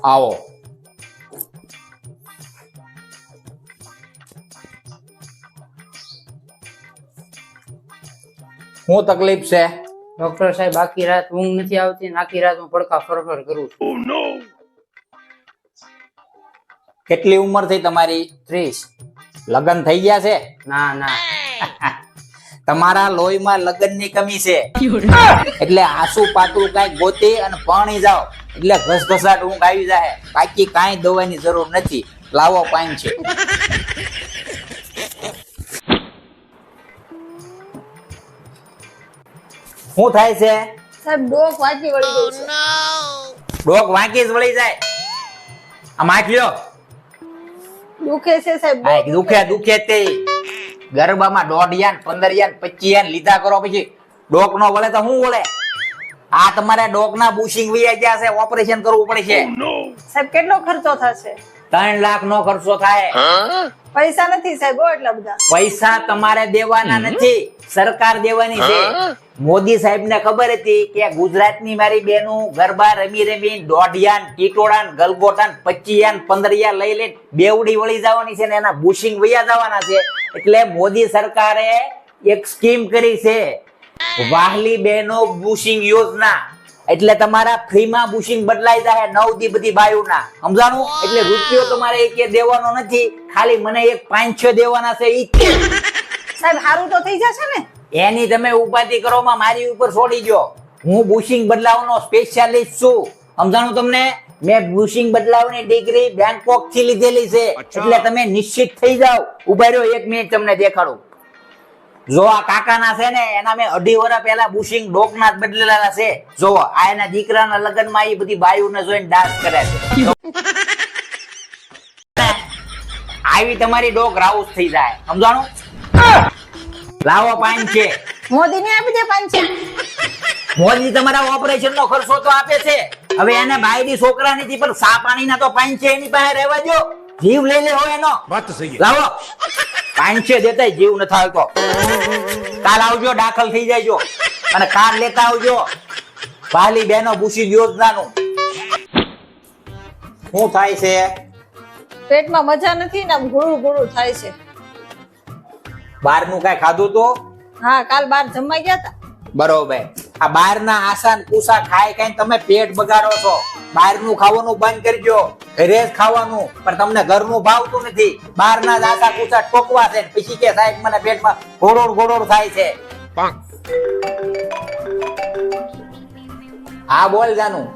આવો. શું તકલીફ છે? ડોક્ટર સાહેબ આખી રાત ઊંઘ નથી આવતી ને આખી રાત હું પડખા ફરફર કરું છું. કેટલી ઉંમર થઈ તમારી? 30. લગ્ન થઈ ગયા છે? ના ના તમારા લોહીમાં લગ્નની કમી છે. એટલે આસુ પાતળું કાંઈક ગોતી અને પાણી જાઓ એટલે ઘસઘસાટ ઊંઘ આવી જાય. બાકી કાંઈ દવાની જરૂર નથી. લાવો પાણી છે. શું થાય છે? સાહેબ ડોક વાંચી વળી ગઈ છે. ડોક વાંકી જ વળી જાય. આમ આંખ લ્યો. દુખે છે સાહેબ આ દુખે દુખે તે ગરબામાં 1.5 યાન 15 યાન 25 યાન લીધા કરો પછી ડોક નો વળે તો શું વળે? આ તમારે ડોક ના બુશિંગ વયા ગયા છે. ઓપરેશન કરવું પડે છે. સાહેબ કેટલો ખર્ચો થશે? 3 લાખ નો ખર્ચો થાય. પૈસા નથી સાહેબ એટલા બધા. પૈસા તમારે દેવાના નથી, સરકાર દેવાની છે. મોદી સાહેબ ને ખબર હતી કે ગુજરાતની મારી બેનું ગરબા રમી રમી 1.5 યાન ટીટોળા ગલગોટા 25 યાન 15 યાન લઈ લઈને બેવડી વળી જવાની છે ને એના બુશિંગ વયા જવાના છે. એટલે મોદી સરકારે એક સ્કીમ કરી છે, વાહલી બહેનો બુશિંગ યોજના. એટલે તમારા ફ્રીમાં બુશિંગ બદલાઈ જાય 9 દી બધી બાયુના. સમજાણું? એટલે રૂપિયો તમારે એક દેવાનો નથી, ખાલી મને એક 5-6 દેવાના છે. ઈ સાહેબ સારું તો થઈ જશે ને? એની તમે ઉપાધિ કરો માં મારી ઉપર છોડી દો. હું બુશિંગ બદલાવનો સ્પેશિયાલિસ્ટ છું. સમજાણું તમને? મેં બુશિંગ બદલાવની ડિગ્રી બેંકોક થી લીધેલી છે. એટલે તમે નિશ્ચિત થઈ જાઓ. ઉભા રહ્યો 1 મિનિટ તમને દેખાડું. જો આ કાકાના છે ને એના મેં 2.5 વર્ષ પહેલા બુશિંગ ડોકના જ બદલેલા છે. જો આ એના દીકરાના લગ્નમાં એ બધી બાયુને જોઈને ડાન્સ કરે છે. આવી તમારી ડોક રાઉસ થઈ જાય. સમજાણું? લાવો પાણી છે. મોદી ને આપી દે 500. મોદી તમારા ઓપરેશન નો ખર્ચો તો આપે છે. હવે એને બાયડી છોકરા નથી પણ સા પાણી ના તો પાણી છે એની પાસે રહેવા દો. જીવ લઈ લે હોય એનો. લાવો પાણી છે દેતા જીવ ન થાય તો કાલ આવજો, દાખલ થઈ જાયજો અને કાર્ડ લેતા આવજો. પાલી બેનો બુશી યોજનાનું. શું થાય છે? પેટમાં મજા નથી ને આમ ઘોડું ઘોડું થાય છે. બહારનું કઈ ખાધું તો? હા કાલ બાર જમવા ગયા હતા. બરોબર. આ બહારના આસાન કુસા ખાઈ ખાઈ તમે પેટ બગાડો છો. બહારનું ખાવાનું બંધ કરજો, ઘરે જ ખાવાનું. પણ તમને ઘરનું ભાવતું નથી. બહારના જ આસા કુસા ટોકવા છે પછી કે સાહેબ મને પેટમાં ઘોડોડ ઘોડોડ થાય છે. હા બોલ જાનું.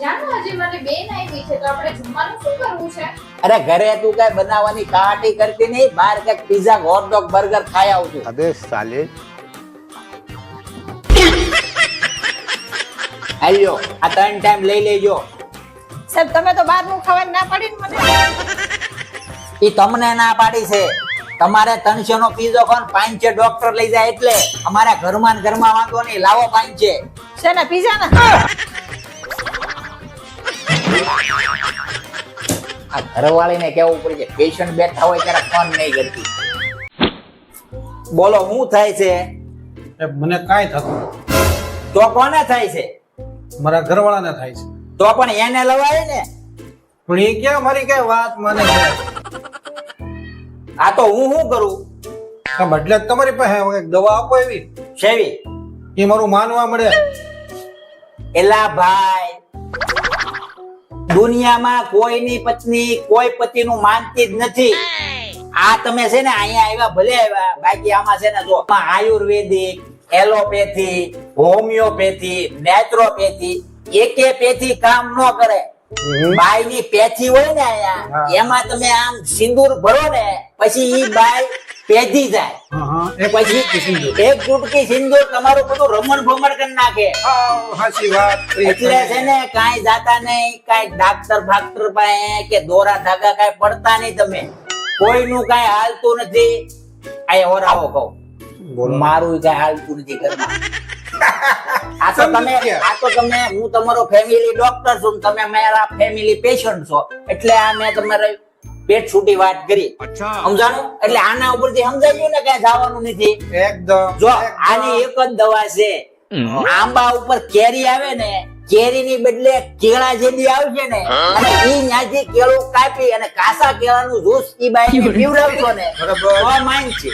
જાનું હજી મને બેન આવી છે તો આપણે જમવાનું શું કરવું છે? અરે ઘરે તું કઈ બનાવવાની કાટી કરતી નહીં, બહાર કઈક પિઝા હોટડોગ બર્ગર ખાઈ આવજો. अबे साले હાલ્યો આ 3 ટાઈમ લઈ લેજો. સાહેબ તમે તો બહાર નું ખાવાની ના પાડી ને મને. ઈ તમને ના પાડી છે. તમારે 300 નો પીઝો ખાન 500 ડોક્ટર લઈ જાય એટલે અમારા ઘરમાં ને ઘરમાં વાંધો નહીં. લાવો 500 છે ને પીઝા ના. આ ઘરવાળીને કેવું પડે છે પેશન્ટ બેઠા હોય ત્યારે ફોન નહીં કરતી. બોલો શું થાય છે? મને કાંઈ થતું તો કોને થાય છે? મારા ઘરવાળાને થાય છે. તો પણ એને લવાય ને. પણ એ ક્યાં મારી કઈ વાત માને છે? આ તો હું શું કરું? એટલે જ તમારી પાસે એક દવા આપો એવી શેવી એ મારું માનવા મળે. એલા ભાઈ, દુનિયામાં કોઈની પત્ની કોઈ પતિનું માનતી જ નથી. આ તમે છે ને અહીંયા આવ્યા ભલે આવ્યા, બાકી આમાં છે ને જો આયુર્વેદિક, એલોપેથી, હોમિયોપેથી, નેચરોપેથી એકે પેથી કામ ન કરે. બાઈ ની પેથી હોય ને અહીંયા એમાં તમે આમ સિંદૂર ભરો ને પછી ઈ બાઈ પેધી જાય. પછી એક ચૂટકી સિંદૂર તમારું બધું રમણ ભમણ કરી નાખે. સાચી વાત. એટલે છે ને કાંઈ જાતા નહીં, કાંઈ ડાક્ટર ફાક્ટર પાસે કે દોરા ધાગા કાંઈ પડતા નહીં. તમે કોઈનું કાંઈ હાલતું નથી. આ ઓરાવો કહું મારું કાંઈ હાલતું નથી ઘરમાં. આ તો તમે હું તમારો ફેમિલી ડોક્ટર છું, તમે મારા ફેમિલી પેશન્ટ છો એટલે આ મેં તમારે પેટ છૂટી વાત કરી. સમજાણું? એટલે આના ઉપરથી સમજાઈ ગયું ને કઈ જવાનું નથી. એકદમ જો આની એક જ દવા છે. આંબા ઉપર કેરી આવે ને, કેરીની બદલે કેળા જેદી આવશે ને અને ઈ ન્યાથી કેળું કાપી અને કાસા કેળાનું જ્યુસ ઈ બાઈને પીવડાવશો ને બરાબર. તો માઈન છે.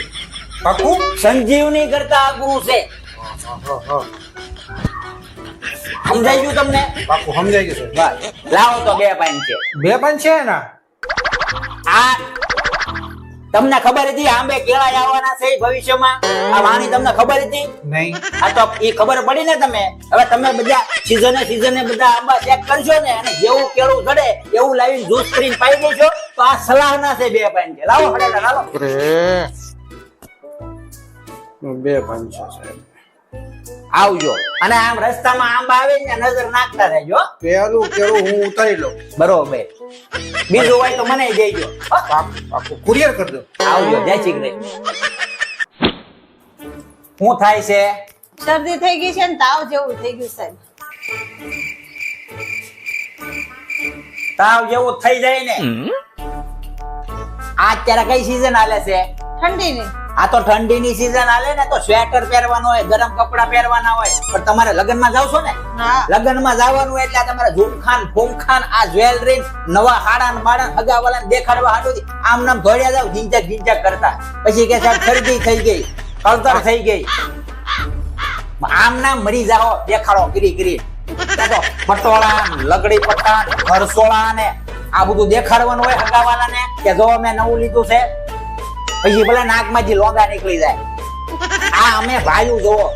પાકું? સંજીવની કરતા આગવું છે. સમજાઈ ગયું તમને? પાકું સમજાઈ ગયું છે. બસ લાવો તો 2 પાઇન છે. 2 પાન છે ના? આ તમને ખબર હતી આંબે કેળા આવવાના છે ભવિષ્યમાં? આ વાણી તમને ખબર હતી? નહીં. આ તો ઈ ખબર પડી ને તમે. હવે તમે બધા સીઝને બધા આંબા ચેક કરશો ને અને જેવું કેળું ચડે એવું લાવીને જ્યુસ કરીને પાઈ દેશો તો આ સલાહના છે 2 પાઇન છે. લાવો હળેડા લાવો. 2 પાન છે સાહેબ. આવજો અને આમ રસ્તામાં આંબા આવે ને નજર નાખતા રહેજો. પેલું કેળું હું ઉતારી લઉં. બરોબર. બીજું હોય તો મને દેજો. હો? પાકું કુરિયર કરી દો. આવજો. જય શ્રી કૃષ્ણ. શું થાય છે? શરદી થઈ ગઈ છે ને તાવ જેવું થઈ ગયું સાહેબ. તાવ જેવું થઈ જાય ને. આ અત્યારે કઈ સીઝન હાલે છે? ઠંડીની. આ તો ઠંડીની સીઝન હાલે ને તો સ્વેટર પહેરવાનો હોય, ગરમ કપડા પહેરવાના હોય. પણ તમારે લગ્નમાં જાવ છો ને, હા. લગ્નમાં જવાનું એટલે તમારે ઝુમખાન ફૂમખાન આ જ્વેલરી નવા હાડા બાડા હગાવાલા દેખાડવા હાટું આમ નામ ધોડ્યા જાવ ઝીંચક કરતા. પછી કે સાહેબ શરદી થઈ ગઈ, કળતર થઈ ગઈ. આમ નામ મરી જાઓ દેખાડો કરી તો પટોળા લગડી પટ્ટા ઘરસોળા ને આ બધું દેખાડવાનું હોય હગાવાલા ને કે જો મેં નવું લીધું છે. પછી ભલે નાકમાંથી લોગા નીકળી જાય. આ અમે ભાઈઓ જોવો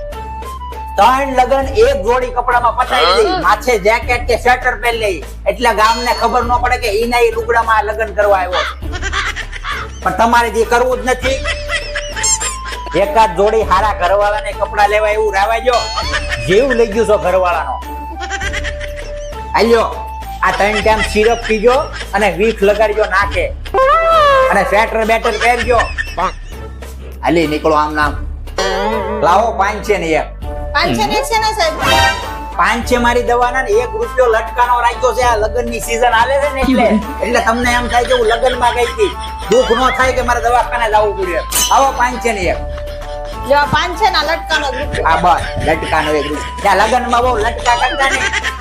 3 લગન એક જોડી કપડામાં પતાવી દઈ, માથે જેકેટ કે સ્વેટર પહેરી લઈ એટલે ગામને ખબર ન પડે કે ઈના ઈ લુગડામાં લગન કરવા આવ્યો. પણ તમારે જે કરવું જ નથી. એકાદ જોડી હારા ઘરવાળાને કપડા લેવા એવું રાવાજો. જેવું લઈ ગયું છો ઘરવાળાનો. આલ્યો આ 3 ટાઈમ સિરપ પીજો અને વીખ લગાડજો નાખે અને સ્વેટર બેટર પહેરજો. હાલી નીકળો આમ નામ. લાવો 5 છે ને 1. 5 છે ને 1 છે ને સાહેબ? 5 છે મારી દવાના ને 1 રૂપિયો લટકાનો રાખ્યો છે. આ લગ્નની સીઝન હાલે છે ને એટલે તમને એમ થાય કે હું લગ્નમાં ગઈ હતી. દુઃખ ન થાય કે મારે દવાખાને જવું પડ્યું. આવો 5 છે ને 1. જો આ 5 છે ને આ લટકાનો જ રૂપિયો. આ બસ લટકાનો 1 રૂપિયો. ત્યાં લગ્નમાં બહુ લટકા કરતા ને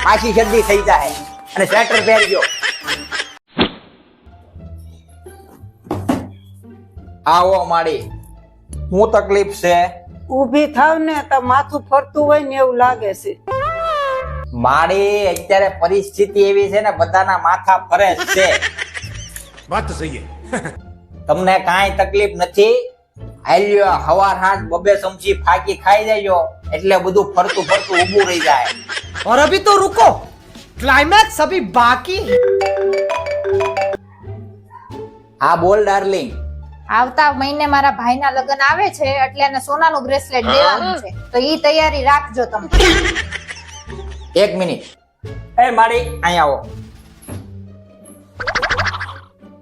પાછી શરદી થઈ જાય. અને સ્વેટર પહેરજો. આવો માડી. શું તકલીફ છે? ઊભી થાવ ને તો માથું ફરતું હોય ને એવું લાગે છે. માડી અત્યારે પરિસ્થિતિ એવી છે ને બધાના માથા ફરે જ છે. વાત તો સહી તમને કાંઈ તકલીફ નથી. આલ્યો હવાર હાથ 2 ચમચી ફાકી ખાઈ દેજો એટલે બધું ફરતું ઊભું રહી જાય. और अभी तो रुको, क्लाइमैक्स अभी बाकी है. હા બોલ ડાર્લિંગ. આવતા મહિને મારા ભાઈના લગ્ન આવે છે એટલે એને સોનાનું બ્રેસલેટ દેવાનું છે તો ઈ તૈયારી રાખજો તમે. 1 મિનિટ. એ માડી અહીંયા આવો.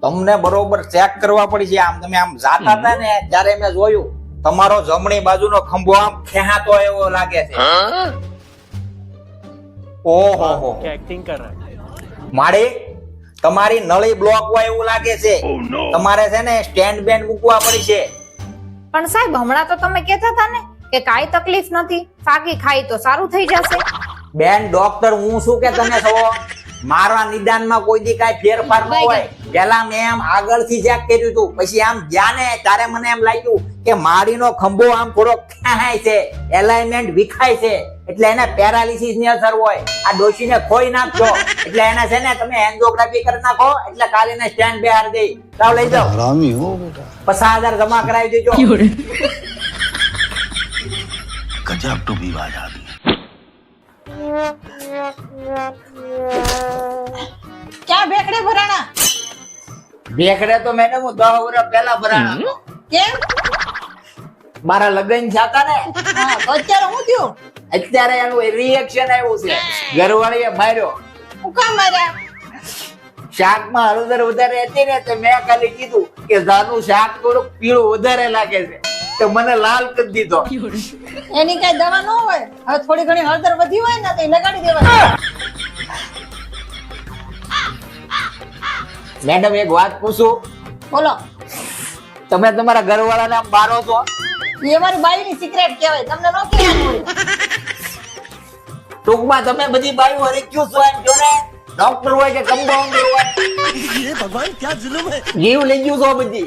તમને બરોબર ચેક કરવા પડી છે. આમ તમે આમ જાતા હતા ને ત્યારે મેં જોયું તમારો જમણી બાજુનો ખંભો આમ ખેહાતો એવો લાગે છે. ઓહો एक्टिंग कर रहा है. માડી તમારી નળી બ્લોક હોય એવું લાગે છે. તમારે છે ને સ્ટેન્ડ બેન્ડ મૂકવા પડી છે. પણ સાહેબ હમણાં તો તમે કહેતા હતા ને કે કાઈ તકલીફ નથી, ફાકી ખાઈ તો સારું થઈ જશે. બેન ડોક્ટર હું શું કે તમે છો? મારા નિદાનમાં કોઈ દી કાંઈ ફેરફાર ન હોય. પેલા મેં આમ આગળથી ચેક કર્યું હતું, પછી આમ ગયા ને ત્યારે મને એમ લાગ્યું કે માડીનો ખંભો આમ થોડો ખેંચાય છે, એલાઇનમેન્ટ વિખાય છે એટલે એને પેરાલિસિસ ની અસર હોય. આ ડોશીને ખોઈ નાખજો એટલે એને છે ને તમે એન્જિયોગ્રાફી કરી નાખો એટલે કાલે એને સ્ટેન્ડ બેહાર દઈ. લાવ લઈ જાઓ. હરામી હો બેટા. 50,000 જમા કરાવી દેજો. ગજબ તો વિવાદ આવી. ક્યાં ભેકડે ભરાણા? ભેખડે તો મેડમ હું 10 વર્ષ પહેલા ભરાણો હતો. કેમ? મારા લગ્ન થયા ને હા તો અત્યારે હું થયું? અત્યારે એનું રિએક્શન આવ્યું છે. ઘરવાળીએ માર્યો. હું કામ માર્યા? શાકમાં હળદર વધારે હતી ને તો મેં ખાલી કીધું કે જાનું શાક થોડુંક પીળું વધારે લાગે છે તો મને લાલ કરી દીધો. એની કઈ દવા ન હોય? હવે થોડી ઘણી હળદર વધી હોય ને તો એ લગાડી દેવાની. મેડમ એક વાત પૂછું? બોલો. તમે તમારા ઘરવાળાને આમ બારો છો એ અમારી બાઈની સિક્રેટ કહેવાય, તમને ન કહેવાનું હોય. ટૂંકમાં તમે બધી બાયું હરીક્યું છો એમ જો ને, ડોક્ટર હોય કે કમ્પાઉન્ડર હોય, ये भगवान क्या जुल्म है જીવ લઈ ગયું છો બધી.